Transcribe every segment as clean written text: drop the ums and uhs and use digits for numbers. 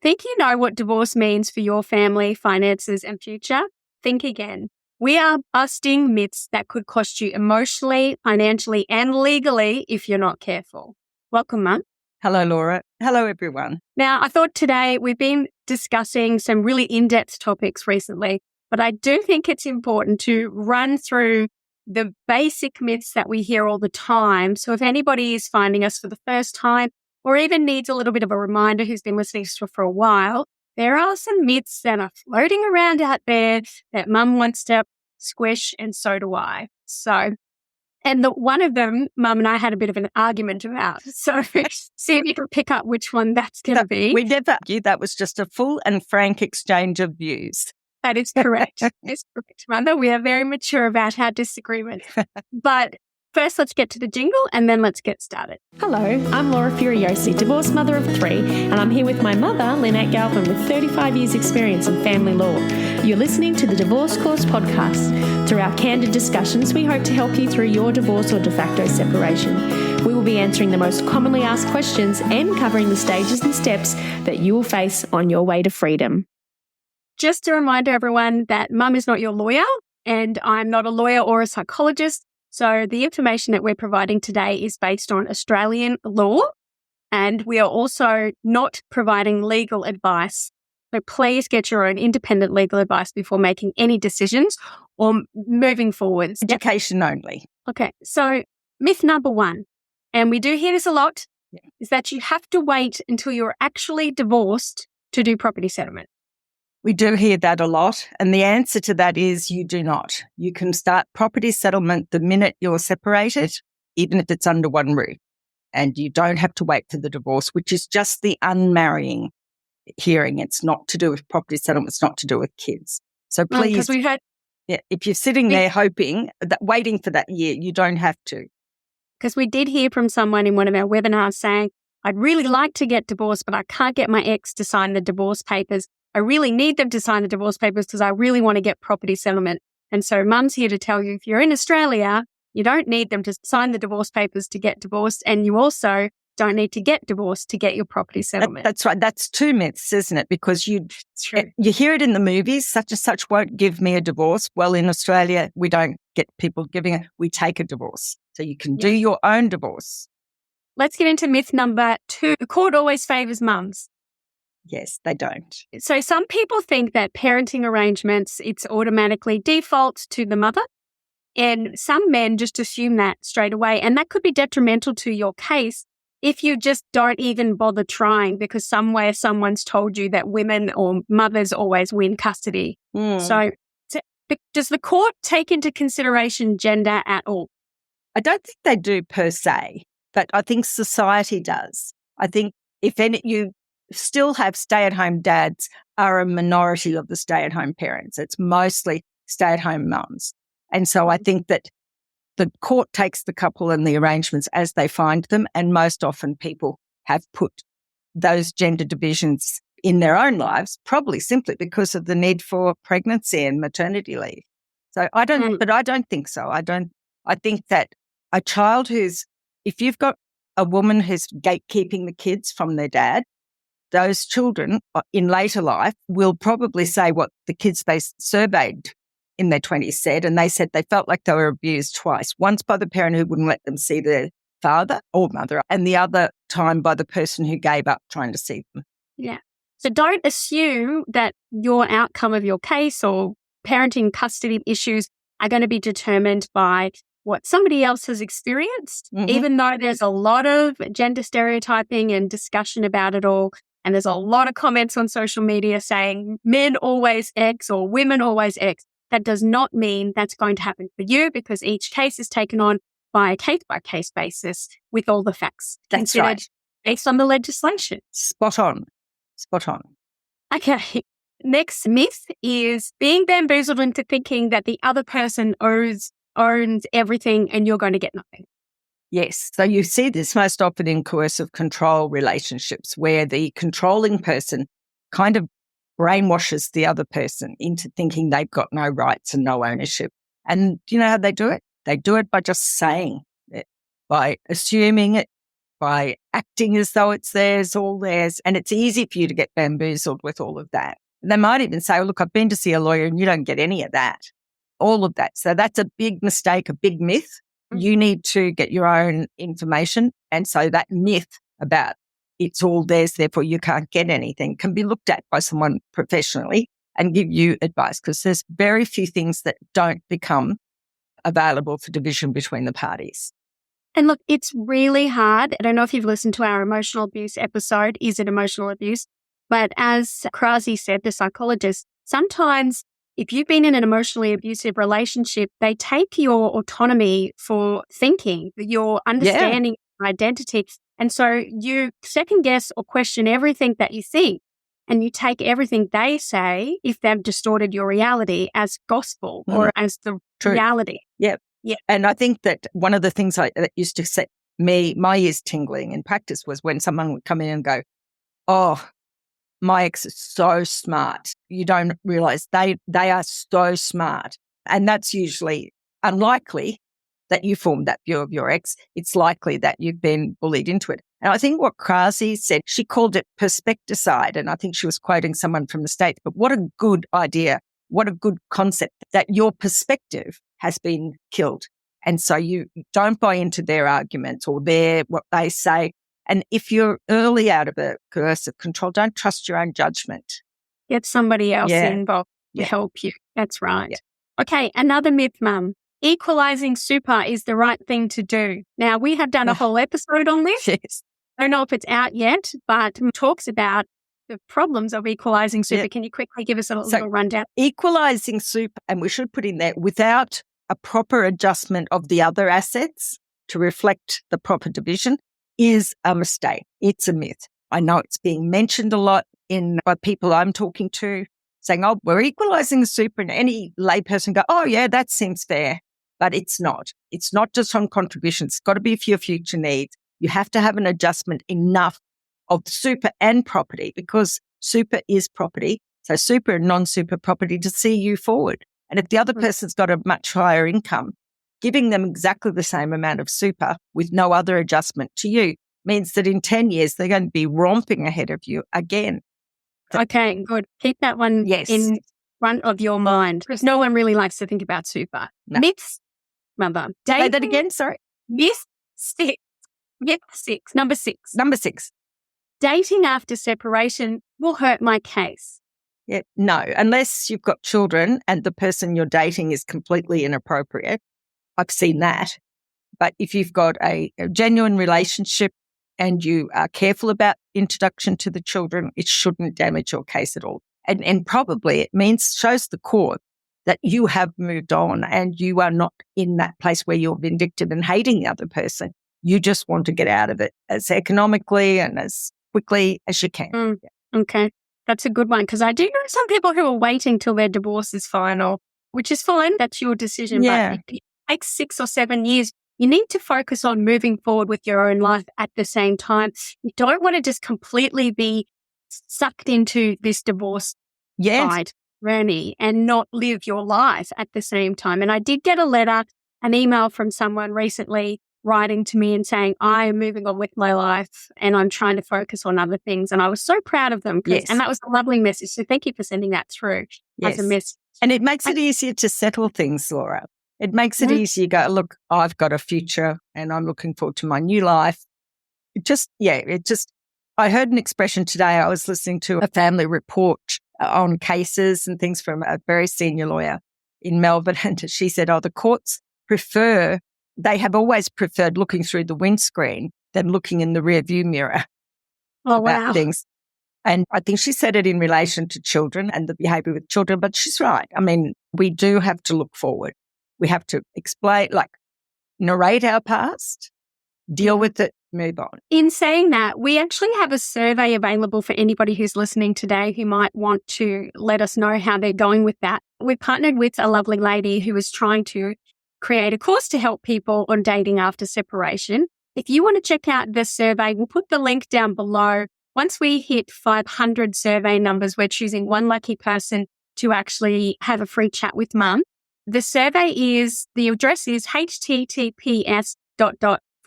Think you know what divorce means for your family, finances, and future? Think again. We are busting myths that could cost you emotionally, financially, and legally if you're not careful. Welcome, Mum. Hello, Laura. Hello, everyone. Now, I thought today we've been discussing some really in-depth topics recently, but I do think it's important to run through the basic myths that we hear all the time. So if anybody is finding us for the first time or even needs a little bit of a reminder who's been listening to us for a while, there are some myths that are floating around out there that Mum wants to squish, and so do I. And one of them, Mum and I had a bit of an argument about. So see if you can pick up which one that's going to be. We never argued. That was just a full and frank exchange of views. That is correct. It's correct, Mother. We are very mature about our disagreements. But first, let's get to the jingle and then let's get started. Hello, I'm Laura Furiosi, divorced mother of 3, and I'm here with my mother, Lynette Galvin, with 35 years' experience in family law. You're listening to the Divorce Course podcast. Through our candid discussions, we hope to help you through your divorce or de facto separation. We will be answering the most commonly asked questions and covering the stages and steps that you will face on your way to freedom. Just a reminder, everyone, that Mum is not your lawyer and I'm not a lawyer or a psychologist. So the information that we're providing today is based on Australian law, and we are also not providing legal advice. So please get your own independent legal advice before making any decisions or moving forwards. Education only. Okay, so myth number 1, and we do hear this a lot, is that you have to wait until you're actually divorced to do property settlement. We do hear that a lot. And the answer to that is you do not. You can start property settlement the minute you're separated, even if it's under one roof. And you don't have to wait for the divorce, which is just the unmarrying hearing. It's not to do with property settlement. It's not to do with kids. So please, because we've had, if you're sitting there hoping, waiting for that year, you don't have to. Because we did hear from someone in one of our webinars saying, I'd really like to get divorced, but I can't get my ex to sign the divorce papers. I really need them to sign the divorce papers because I really want to get property settlement. And so Mum's here to tell you, if you're in Australia, you don't need them to sign the divorce papers to get divorced. And you also don't need to get divorced to get your property settlement. That's right. That's 2 myths, isn't it? Because you hear it in the movies, such and such won't give me a divorce. Well, in Australia, we don't get people giving it. We take a divorce. So you can do your own divorce. Let's get into myth number 2. The court always favours mums. Yes, they don't. So some people think that parenting arrangements, it's automatically default to the mother. And some men just assume that straight away. And that could be detrimental to your case if you just don't even bother trying because somewhere someone's told you that women or mothers always win custody. So does the court take into consideration gender at all? I don't think they do per se, but I think society does. I think if any, you still have stay-at-home dads are a minority of the stay-at-home parents. It's mostly stay-at-home mums. And so I think that the court takes the couple and the arrangements as they find them, and most often people have put those gender divisions in their own lives, probably simply because of the need for pregnancy and maternity leave. So I don't think so. I think that a child if you've got a woman who's gatekeeping the kids from their dad, those children in later life will probably say what the kids they surveyed in their 20s said, and they said they felt like they were abused twice. Once by the parent who wouldn't let them see their father or mother, and the other time by the person who gave up trying to see them. Yeah. So don't assume that your outcome of your case or parenting custody issues are going to be determined by what somebody else has experienced, even though there's a lot of gender stereotyping and discussion about it all. And there's a lot of comments on social media saying men always X or women always X. That does not mean that's going to happen for you because each case is taken on by a case-by-case basis with all the facts considered based on the legislation. Spot on. Okay. Next myth is being bamboozled into thinking that the other person owns everything and you're going to get nothing. Yes. So you see this most often in coercive control relationships where the controlling person kind of brainwashes the other person into thinking they've got no rights and no ownership. And do you know how they do it? They do it by just saying it, by assuming it, by acting as though it's theirs, all theirs. And it's easy for you to get bamboozled with all of that. They might even say, look, I've been to see a lawyer and you don't get any of that, all of that. So that's a big mistake, a big myth. You need to get your own information. And so that myth about it's all theirs, therefore you can't get anything, can be looked at by someone professionally and give you advice, because there's very few things that don't become available for division between the parties. And look, it's really hard. I don't know if you've listened to our emotional abuse episode, Is It Emotional Abuse? But as Coercive said, the psychologist, sometimes if you've been in an emotionally abusive relationship, they take your autonomy for thinking, your understanding, identity. And so you second guess or question everything that you think. And you take everything they say, if they've distorted your reality, as gospel or as the reality. Yep. Yeah. And I think that one of the things that used to set my ears tingling in practice was when someone would come in and go, oh, my ex is so smart. You don't realize they are so smart. And that's usually unlikely that you formed that view of your ex. It's likely that you've been bullied into it. And I think what Coercive said, she called it perspecticide. And I think she was quoting someone from the States. But what a good idea. What a good concept that your perspective has been killed. And so you don't buy into their arguments or what they say. And if you're early out of a coercive control, don't trust your own judgment. Get somebody else involved to help you. That's right. Yeah. Okay, another myth, Mum. Equalizing super is the right thing to do. Now, we have done a whole episode on this. Yes. I don't know if it's out yet, but it talks about the problems of equalizing super. Yeah. Can you quickly give us a little rundown? Equalizing super, and we should put in there, without a proper adjustment of the other assets to reflect the proper division, is a mistake. It's a myth. I know it's being mentioned a lot by people I'm talking to, saying, oh, we're equalizing the super, and any layperson go, oh, yeah, that seems fair. But it's not. It's not just on contributions. It's got to be for your future needs. You have to have an adjustment enough of super and property, because super is property. So super and non-super property to see you forward. And if the other person's got a much higher income, giving them exactly the same amount of super with no other adjustment to you means that in 10 years, they're going to be romping ahead of you again. Okay, good. Keep that one in front of your mind, because no one really likes to think about super. No. Myths, Mother. Say that again, sorry. Myth 6. Myth 6. Number 6. Number 6. Dating after separation will hurt my case. Yeah, no, unless you've got children and the person you're dating is completely inappropriate. I've seen that. But if you've got a genuine relationship and you are careful about introduction to the children, it shouldn't damage your case at all. And probably it shows the court that you have moved on and you are not in that place where you're vindictive and hating the other person. You just want to get out of it as economically and as quickly as you can. Okay. That's a good one, because I do know some people who are waiting till their divorce is final, which is fine. That's your decision. Yeah. But if it takes 6 or 7 years, you need to focus on moving forward with your own life at the same time. You don't want to just completely be sucked into this divorce side, Rennie, and not live your life at the same time. And I did get an email from someone recently writing to me and saying, I am moving on with my life and I'm trying to focus on other things. And I was so proud of them. And that was a lovely message. So thank you for sending that through as a message. And it makes it easier to settle things, Laura. It makes it easier to go, look, I've got a future and I'm looking forward to my new life. I heard an expression today. I was listening to a family report on cases and things from a very senior lawyer in Melbourne. And she said, the courts they have always preferred looking through the windscreen than looking in the rearview mirror about things. And I think she said it in relation to children and the behaviour with children, but she's right. I mean, we do have to look forward. We have to explain, narrate our past, deal with it, move on. In saying that, we actually have a survey available for anybody who's listening today who might want to let us know how they're going with that. We partnered with a lovely lady who was trying to create a course to help people on dating after separation. If you want to check out the survey, we'll put the link down below. Once we hit 500 survey numbers, we're choosing one lucky person to actually have a free chat with Mum. The address is https://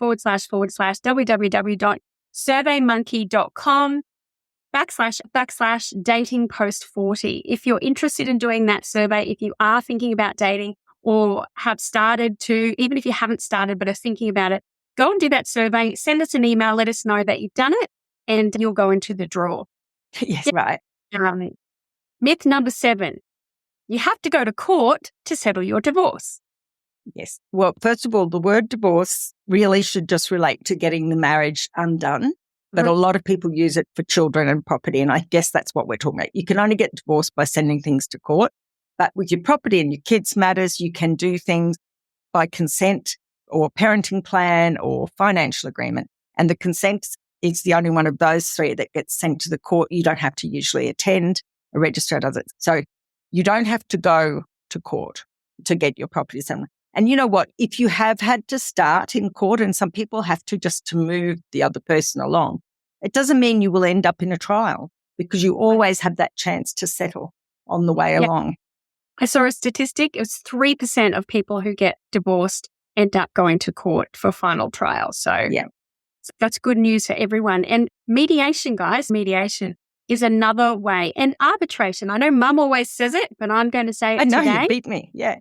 www.surveymonkey.com/dating post 40. If you're interested in doing that survey, if you are thinking about dating or have started to, even if you haven't started but are thinking about it, go and do that survey. Send us an email. Let us know that you've done it and you'll go into the draw. Yes, right. Myth number 7. You have to go to court to settle your divorce. Yes. Well, first of all, the word divorce really should just relate to getting the marriage undone. But a lot of people use it for children and property. And I guess that's what we're talking about. You can only get divorced by sending things to court. But with your property and your kids' matters, you can do things by consent or parenting plan or financial agreement. And the consent is the only one of those 3 that gets sent to the court. You don't have to usually attend. A registrar does it. So you don't have to go to court to get your property somewhere. And you know what? If you have had to start in court, and some people have to just to move the other person along, it doesn't mean you will end up in a trial because you always have that chance to settle on the way along. I saw a statistic. It was 3% of people who get divorced end up going to court for final trial. So that's good news for everyone. And mediation, guys, mediation is another way. And arbitration. I know Mum always says it, but I'm going to say it today. I know, you beat me. Yeah.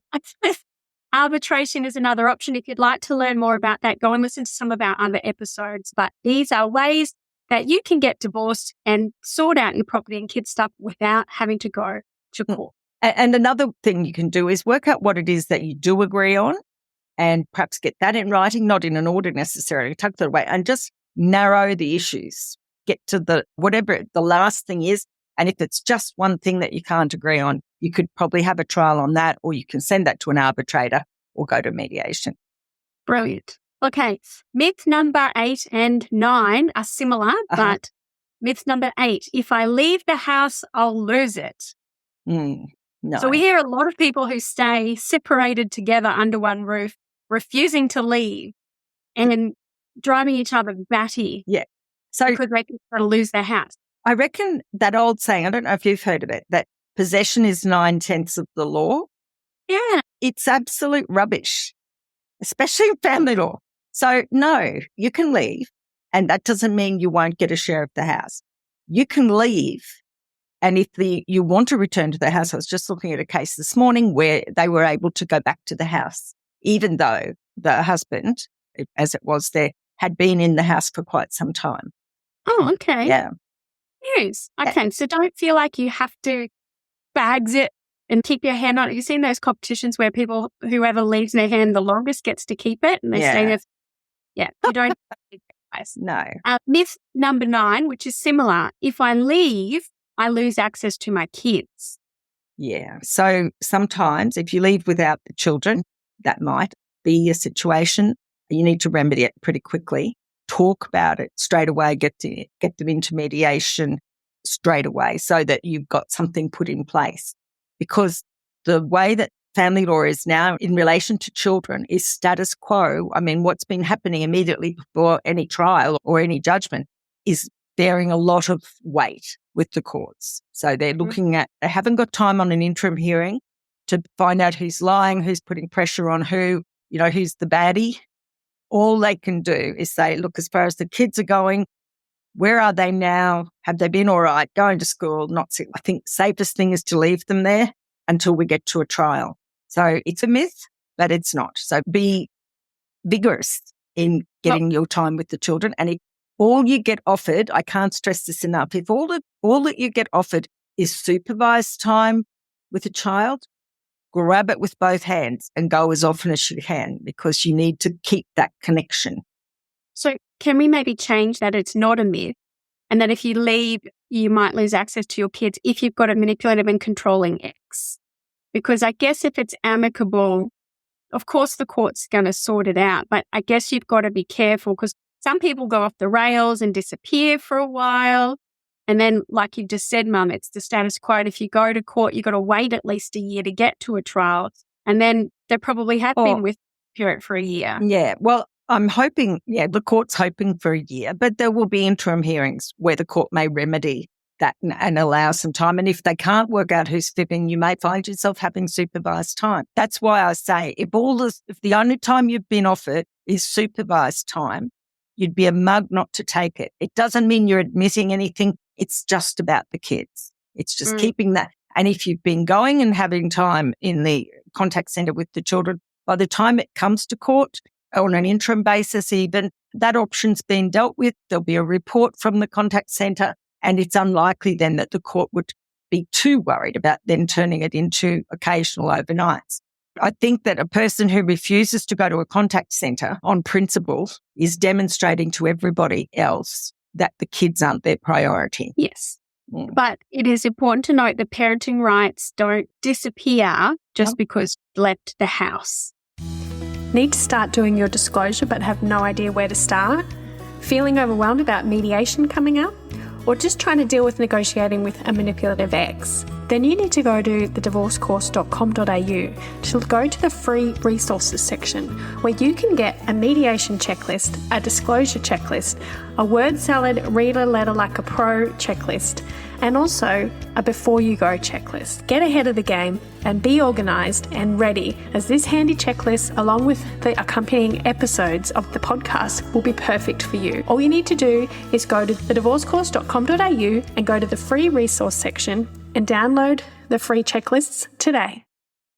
Arbitration is another option. If you'd like to learn more about that, go and listen to some of our other episodes. But these are ways that you can get divorced and sort out your property and kids stuff without having to go to court. And another thing you can do is work out what it is that you do agree on and perhaps get that in writing, not in an order necessarily, tuck that away and just narrow the issues. Get to the whatever the last thing is. And if it's just one thing that you can't agree on, you could probably have a trial on that, or you can send that to an arbitrator or go to mediation. Brilliant. Okay. Myth number 8 and 9 are similar, but myth number 8, if I leave the house, I'll lose it. No. So we hear a lot of people who stay separated together under one roof, refusing to leave and driving each other batty. Yeah. So because they can try to lose their house. I reckon that old saying, I don't know if you've heard of it, that possession is 9/10 of the law. Yeah. It's absolute rubbish, especially in family law. So no, you can leave, and that doesn't mean you won't get a share of the house. You can leave, and if you want to return to the house, I was just looking at a case this morning where they were able to go back to the house, even though the husband, as it was there, had been in the house for quite some time. Oh, okay. Yeah. Yes. Okay. So don't feel like you have to bags it and keep your hand on it. You've seen those competitions where whoever leaves their hand the longest gets to keep it and they stay there. Yeah. You don't. No. Myth number 9, which is similar. If I leave, I lose access to my kids. Yeah. So sometimes if you leave without the children, that might be a situation. You need to remedy it pretty quickly. Talk about it straight away, get them into mediation straight away so that you've got something put in place. Because the way that family law is now in relation to children is status quo. I mean, what's been happening immediately before any trial or any judgment is bearing a lot of weight with the courts. So they're looking at, they haven't got time on an interim hearing to find out who's lying, who's putting pressure on who, who's the baddie. All they can do is say, look, as far as the kids are going, where are they now? Have they been all right? Going to school? Not sick. I think safest thing is to leave them there until we get to a trial. So it's a myth, but it's not. So be vigorous in getting your time with the children. And if all you get offered, I can't stress this enough, if all that you get offered is supervised time with a child, grab it with both hands and go as often as you can because you need to keep that connection. So can we maybe change that it's not a myth and that if you leave, you might lose access to your kids if you've got a manipulative and controlling ex? Because I guess if it's amicable, of course the court's going to sort it out, but I guess you've got to be careful because some people go off the rails and disappear for a while. And then, like you just said, Mum, it's the status quo. If you go to court, you've got to wait at least a year to get to a trial. And then they probably have been with you for a year. Yeah. Well, I'm hoping, the court's hoping for a year, but there will be interim hearings where the court may remedy that and allow some time. And if they can't work out who's fibbing, you may find yourself having supervised time. That's why I say if the only time you've been offered is supervised time, you'd be a mug not to take it. It doesn't mean you're admitting anything. It's just about the kids. It's just keeping that. And if you've been going and having time in the contact centre with the children, by the time it comes to court, on an interim basis even, that option's been dealt with. There'll be a report from the contact centre, and it's unlikely then that the court would be too worried about then turning it into occasional overnights. I think that a person who refuses to go to a contact centre on principle is demonstrating to everybody else that the kids aren't their priority. Yes. But it is important to note that parenting rights don't disappear just because you left the house. Need to start doing your disclosure but have no idea where to start? Feeling overwhelmed about mediation coming up? Or just trying to deal with negotiating with a manipulative ex? Then you need to go to thedivorcecourse.com.au to go to the free resources section where you can get a mediation checklist, a disclosure checklist, a word salad, read a letter like a pro checklist, and also a before you go checklist. Get ahead of the game and be organised and ready, as this handy checklist, along with the accompanying episodes of the podcast, will be perfect for you. All you need to do is go to thedivorcecourse.com.au and go to the free resource section and download the free checklists today.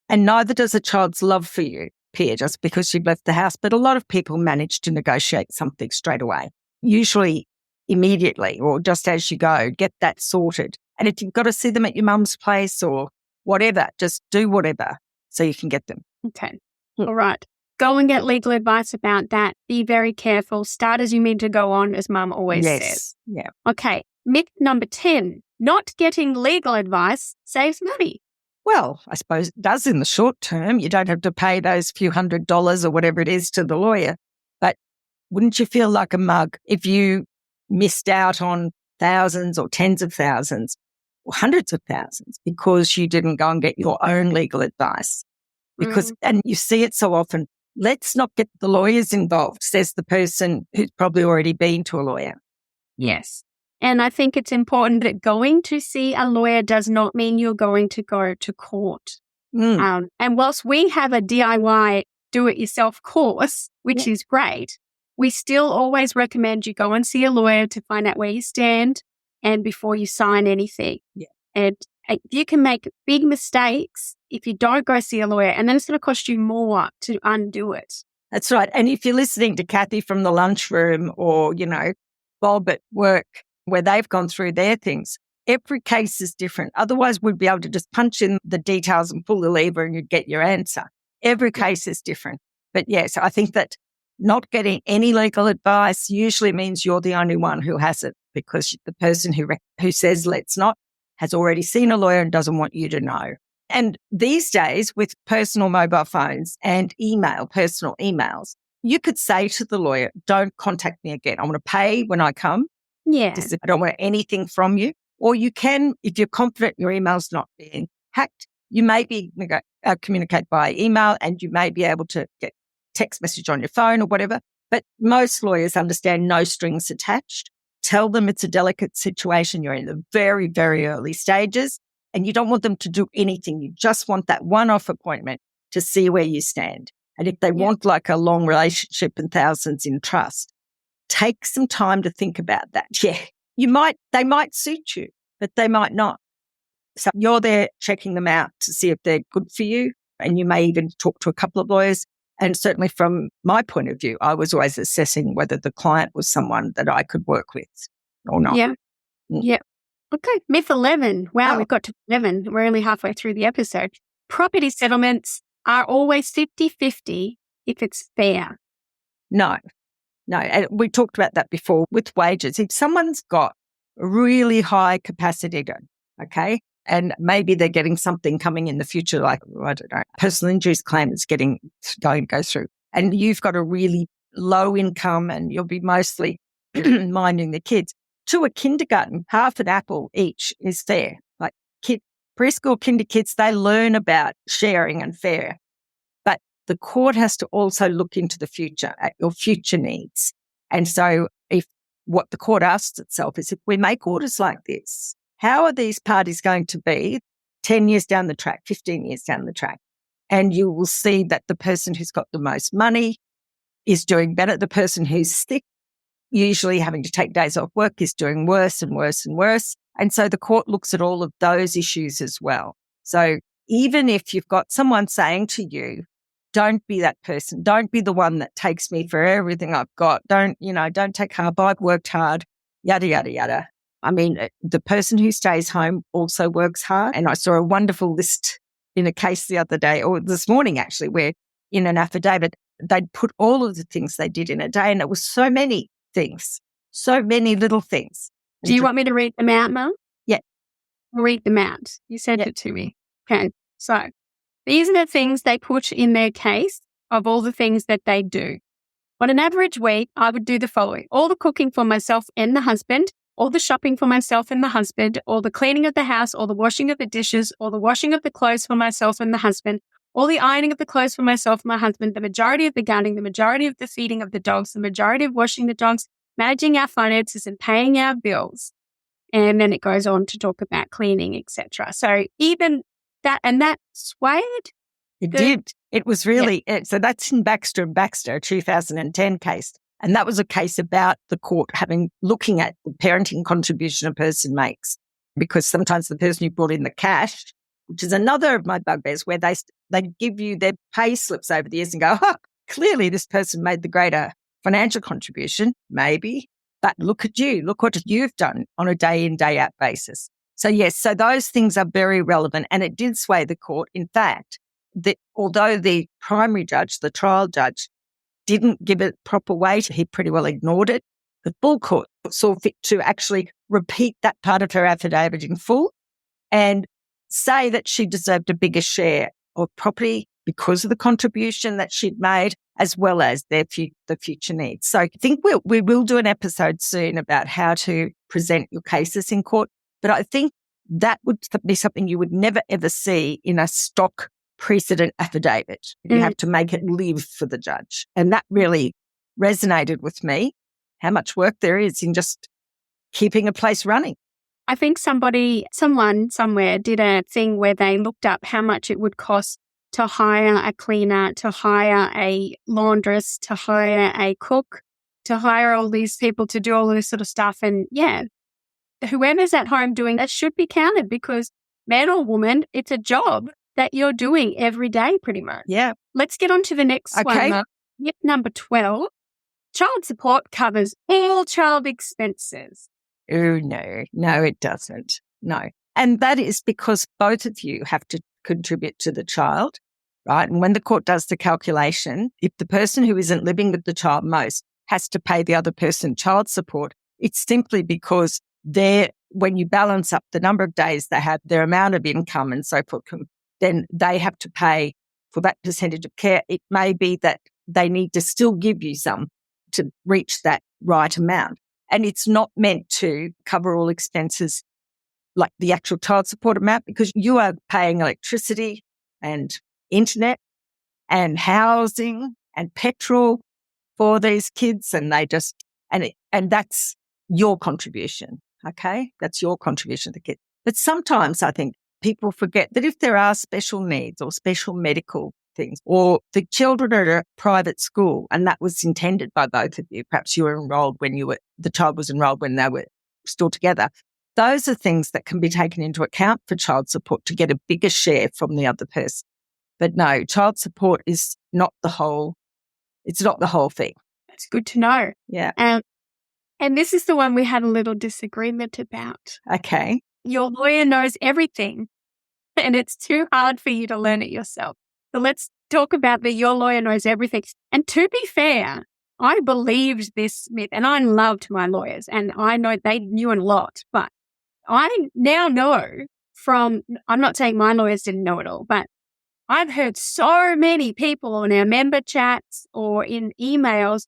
And neither does a child's love for you appear just because you've left the house, but a lot of people manage to negotiate something straight away, usually immediately or just as you go, get that sorted. And if you've got to see them at your mum's place or whatever, just do whatever so you can get them. Okay. All right. Go and get legal advice about that. Be very careful. Start as you mean to go on, as Mum always says. Yeah. Okay. Myth number 10. Not getting legal advice saves money. Well, I suppose it does in the short term. You don't have to pay those few $100s or whatever it is to the lawyer. But wouldn't you feel like a mug if you missed out on thousands or tens of thousands or hundreds of thousands because you didn't go and get your own legal advice? Because, and you see it so often, let's not get the lawyers involved, says the person who's probably already been to a lawyer. Yes. And I think it's important that going to see a lawyer does not mean you're going to go to court. And whilst we have a DIY do-it-yourself course, which is great, we still always recommend you go and see a lawyer to find out where you stand and before you sign anything. Yeah. And you can make big mistakes if you don't go see a lawyer, and then it's going to cost you more to undo it. That's right. And if you're listening to Kathy from the lunchroom or, Bob at work, where they've gone through their things, every case is different. Otherwise, we'd be able to just punch in the details and pull the lever and you'd get your answer. Every case is different. But yes, I think that not getting any legal advice usually means you're the only one who has it, because the person who says let's not has already seen a lawyer and doesn't want you to know. And these days, with personal mobile phones and personal emails, you could say to the lawyer, don't contact me again. I want to pay when I come. Yeah. I don't want anything from you. Or you can, if you're confident your email's not being hacked, you may be communicate by email, and you may be able to get text message on your phone or whatever. But most lawyers understand no strings attached. Tell them it's a delicate situation. You're in the very, very early stages and you don't want them to do anything. You just want that one-off appointment to see where you stand. And if they want like a long relationship and thousands in trust, take some time to think about that. Yeah, they might suit you, but they might not. So you're there checking them out to see if they're good for you. And you may even talk to a couple of lawyers. And certainly from my point of view, I was always assessing whether the client was someone that I could work with or not. Yeah. Yeah. Okay. Myth 11. Wow, we've got to 11. We're only halfway through the episode. Property settlements are always 50-50 if it's fair. No. And we talked about that before with wages. If someone's got a really high capacity, and maybe they're getting something coming in the future, like, I don't know, personal injuries claim that's going to go through, and you've got a really low income and you'll be mostly minding the kids. To a kindergarten, half an apple each is fair. Like preschool kinder kids, they learn about sharing and fair. But the court has to also look into the future, at your future needs. And so if what the court asks itself is, if we make orders like this, how are these parties going to be 10 years down the track, 15 years down the track? And you will see that the person who's got the most money is doing better. The person who's sick, usually having to take days off work, is doing worse and worse and worse. And so the court looks at all of those issues as well. So even if you've got someone saying to you, don't be that person, don't be the one that takes me for everything I've got, don't take half, I've worked hard, yada, yada, yada. I mean, the person who stays home also works hard. And I saw a wonderful list in a case the other day, or this morning actually, where in an affidavit, they'd put all of the things they did in a day, and it was so many things, so many little things. Do you want me to read them out, Mum? Yeah. Read them out. You sent it to me. Okay. So these are the things they put in their case of all the things that they do. On an average week, I would do the following: all the cooking for myself and the husband, all the shopping for myself and the husband, all the cleaning of the house, all the washing of the dishes, all the washing of the clothes for myself and the husband, all the ironing of the clothes for myself and my husband, the majority of the gardening, the majority of the feeding of the dogs, the majority of washing the dogs, managing our finances and paying our bills. And then it goes on to talk about cleaning, etc. So even that, and that swayed. It did. It was really, so that's in Baxter and Baxter, 2010 case. And that was a case about the court looking at the parenting contribution a person makes, because sometimes the person who brought in the cash, which is another of my bugbears, where they give you their pay slips over the years and go, clearly this person made the greater financial contribution, maybe, but look at you, look what you've done on a day in, day out basis. So yes, so those things are very relevant, and it did sway the court. In fact, although the primary judge, the trial judge, didn't give it proper weight, he pretty well ignored it. The full court saw fit to actually repeat that part of her affidavit in full and say that she deserved a bigger share of property because of the contribution that she'd made, as well as the future needs. So I think we will do an episode soon about how to present your cases in court. But I think that would be something you would never, ever see in a stock precedent affidavit. You have to make it live for the judge. And that really resonated with me, how much work there is in just keeping a place running. I think someone somewhere did a thing where they looked up how much it would cost to hire a cleaner, to hire a laundress, to hire a cook, to hire all these people to do all this sort of stuff. And yeah, whoever's at home doing that should be counted, because man or woman, it's a job that you're doing every day pretty much. Yeah. Let's get on to the next one. Yep, number 12. Child support covers all child expenses. Oh, no, it doesn't. No. And that is because both of you have to contribute to the child, right? And when the court does the calculation, if the person who isn't living with the child most has to pay the other person child support, it's simply because when you balance up the number of days they have, their amount of income and so forth, then they have to pay for that percentage of care. It may be that they need to still give you some to reach that right amount. And it's not meant to cover all expenses like the actual child support amount, because you are paying electricity and internet and housing and petrol for these kids, and and that's your contribution. Okay. That's your contribution to the kid. But sometimes I think people forget that if there are special needs or special medical things, or the children are at a private school, and that was intended by both of you, perhaps you were enrolled the child was enrolled when they were still together. Those are things that can be taken into account for child support to get a bigger share from the other person. But no, child support is not the whole thing. It's good to know. Yeah. And this is the one we had a little disagreement about. Okay. Your lawyer knows everything, and it's too hard for you to learn it yourself. So let's talk about your lawyer knows everything. And to be fair, I believed this myth, and I loved my lawyers, and I know they knew a lot, but I now know I'm not saying my lawyers didn't know it all, but I've heard so many people on our member chats or in emails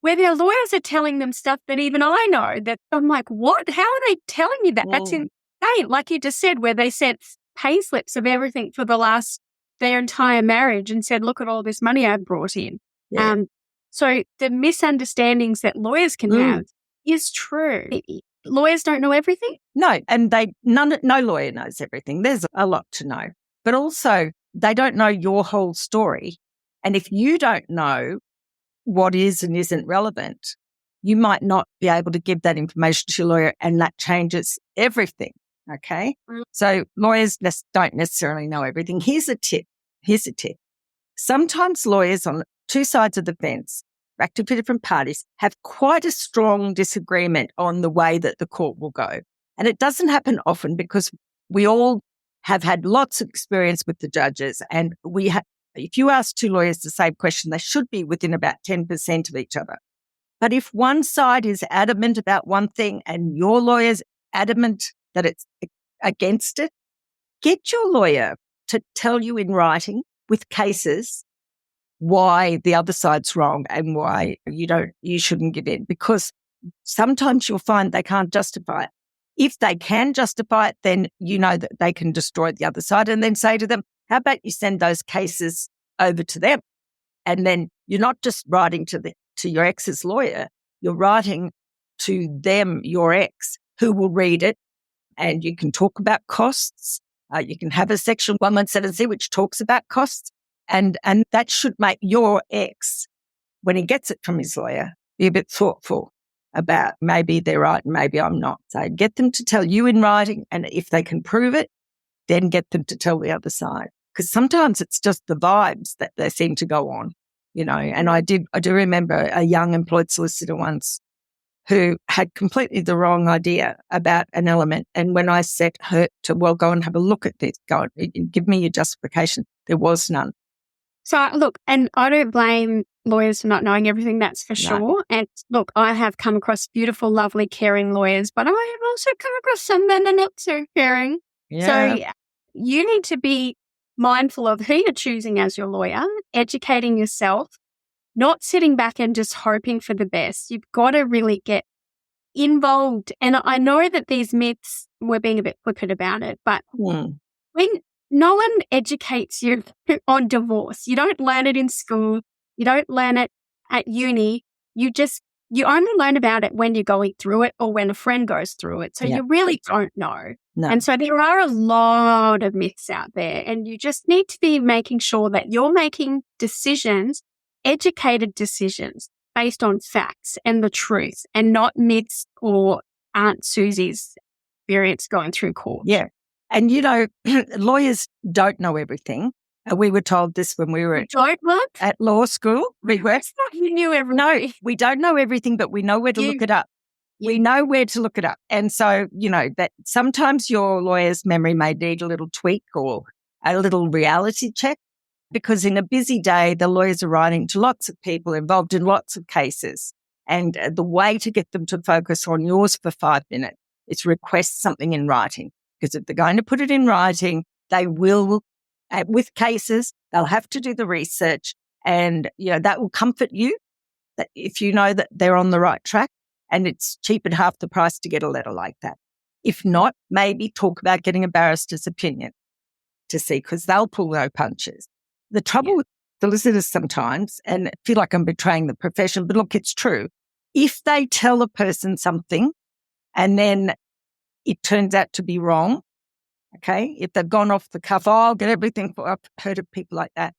where their lawyers are telling them stuff that even I know, that I'm like, what? How are they telling you that? That's insane. Like you just said, where they sent pay slips of everything for their entire marriage and said, look at all this money I've brought in. Yeah. So the misunderstandings that lawyers can have is true. lawyers don't know everything? No, and no lawyer knows everything. There's a lot to know. But also, they don't know your whole story. And if you don't know what is and isn't relevant, you might not be able to give that information to your lawyer, and that changes everything. Okay? So lawyers don't necessarily know everything. Here's a tip. Sometimes lawyers on two sides of the fence, acting for different parties, have quite a strong disagreement on the way that the court will go. And it doesn't happen often because we all have had lots of experience with the judges, and if you ask two lawyers the same question, they should be within about 10% of each other. But if one side is adamant about one thing and your lawyer's adamant that it's against it, get your lawyer to tell you in writing with cases why the other side's wrong and why you shouldn't give in, because sometimes you'll find they can't justify it. If they can justify it, then you know that they can destroy the other side, and then say to them, how about you send those cases over to them? And then you're not just writing to your ex's lawyer, you're writing to them, your ex, who will read it, and you can talk about costs. You can have a section 117C which talks about costs, and that should make your ex, when he gets it from his lawyer, be a bit thoughtful about maybe they're right and maybe I'm not. So get them to tell you in writing, and if they can prove it, then get them to tell the other side. Because sometimes it's just the vibes that they seem to go on, and I do remember a young employed solicitor once who had completely the wrong idea about an element. And when I said her to, well, go and have a look at this, go and give me your justification, there was none. So look, and I don't blame lawyers for not knowing everything, that's for sure. And look, I have come across beautiful, lovely, caring lawyers, but I have also come across some that are not so caring. Yeah. So you need to be mindful of who you're choosing as your lawyer, educating yourself, not sitting back and just hoping for the best. You've got to really get involved. And I know that these myths, we're being a bit flippant about it, but when no one educates you on divorce, you don't learn it in school, you don't learn it at uni, you only learn about it when you're going through it or when a friend goes through it. So you really don't know. No. And so there are a lot of myths out there, and you just need to be making sure that you're making decisions, educated decisions based on facts and the truth, and not myths or Aunt Susie's experience going through court. Yeah. And, lawyers don't know everything. We were told this when we were at law school. You knew everything. No, we don't know everything, but we know where to look it up. We know where to look it up. And so, that sometimes your lawyer's memory may need a little tweak or a little reality check, because in a busy day, the lawyers are writing to lots of people involved in lots of cases. And the way to get them to focus on yours for 5 minutes is request something in writing. Because if they're going to put it in writing, they will, with cases, they'll have to do the research, and, that will comfort you, that if you know that they're on the right track, and it's cheap at half the price to get a letter like that. If not, maybe talk about getting a barrister's opinion to see, because they'll pull no punches. The trouble with solicitors sometimes, and I feel like I'm betraying the profession, but look, it's true. If they tell a person something and then it turns out to be wrong, okay, if they've gone off the cuff, I'll get everything. I've heard of people like that.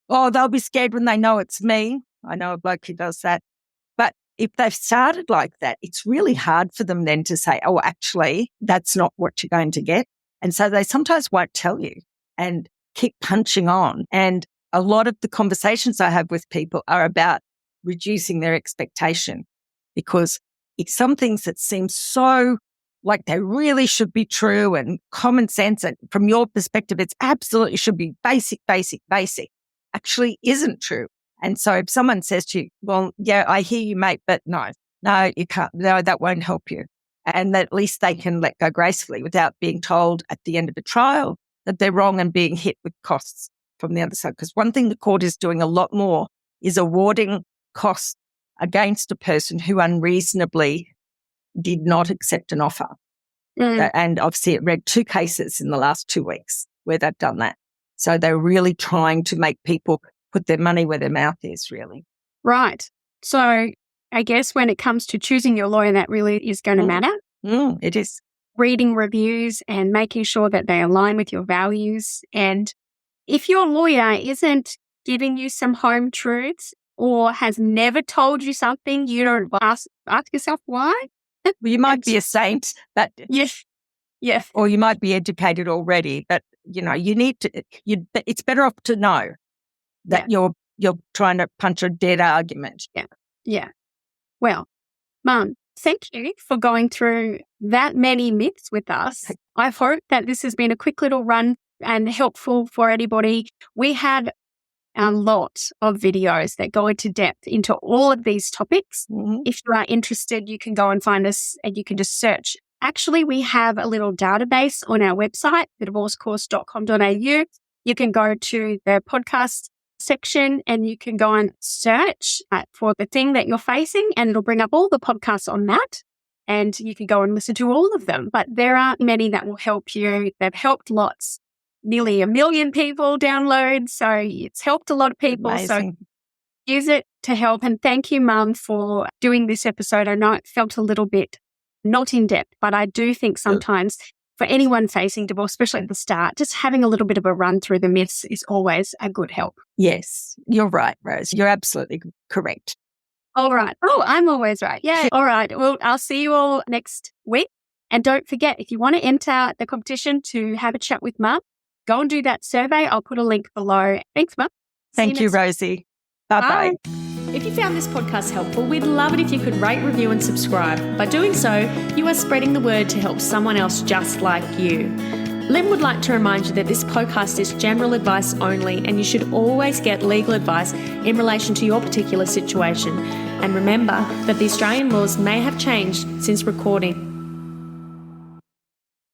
Oh, they'll be scared when they know it's me. I know a bloke who does that. But if they've started like that, it's really hard for them then to say, oh, actually, that's not what you're going to get. And so they sometimes won't tell you and keep punching on. And a lot of the conversations I have with people are about reducing their expectation, because it's some things that seem so like they really should be true and common sense, and from your perspective, it's absolutely should be basic, actually isn't true. And so if someone says to you, well, yeah, I hear you, mate, but no, you can't. No, that won't help you. And at least they can let go gracefully without being told at the end of a trial that they're wrong and being hit with costs from the other side. Because one thing the court is doing a lot more is awarding costs against a person who unreasonably did not accept an offer. And I've read 2 cases in the last 2 weeks where they've done that. So they're really trying to make people put their money where their mouth is, really. Right. So I guess when it comes to choosing your lawyer, that really is going to matter. It is. Reading reviews and making sure that they align with your values. And if your lawyer isn't giving you some home truths or has never told you something, you don't ask yourself why. Well, you might be a saint, but yes, or you might be educated already, but you need to. It's better off to know that you're trying to punch a dead argument. Yeah. Well, Mum, thank you for going through that many myths with us. I hope that this has been a quick little run and helpful for anybody. We have a lot of videos that go into depth into all of these topics. Mm-hmm. If you are interested, you can go and find us and you can just search. Actually, we have a little database on our website, thedivorcecourse.com.au. You can go to the podcast section and you can go and search for the thing that you're facing, and it'll bring up all the podcasts on that. And you can go and listen to all of them. But there are many that will help you. They've helped lots. Nearly 1 million people download. So it's helped a lot of people. Amazing. So use it to help. And thank you, Mum, for doing this episode. I know it felt a little bit not in depth, but I do think sometimes for anyone facing divorce, especially at the start, just having a little bit of a run through the myths is always a good help. Yes, you're right, Rose. You're absolutely correct. All right. Oh, I'm always right. Yeah. All right. Well, I'll see you all next week. And don't forget, if you want to enter the competition to have a chat with Mum, go and do that survey. I'll put a link below. Thanks, Mum. Thank you, Rosie. Bye-bye. Bye. If you found this podcast helpful, we'd love it if you could rate, review and subscribe. By doing so, you are spreading the word to help someone else just like you. Lynn would like to remind you that this podcast is general advice only, and you should always get legal advice in relation to your particular situation. And remember that the Australian laws may have changed since recording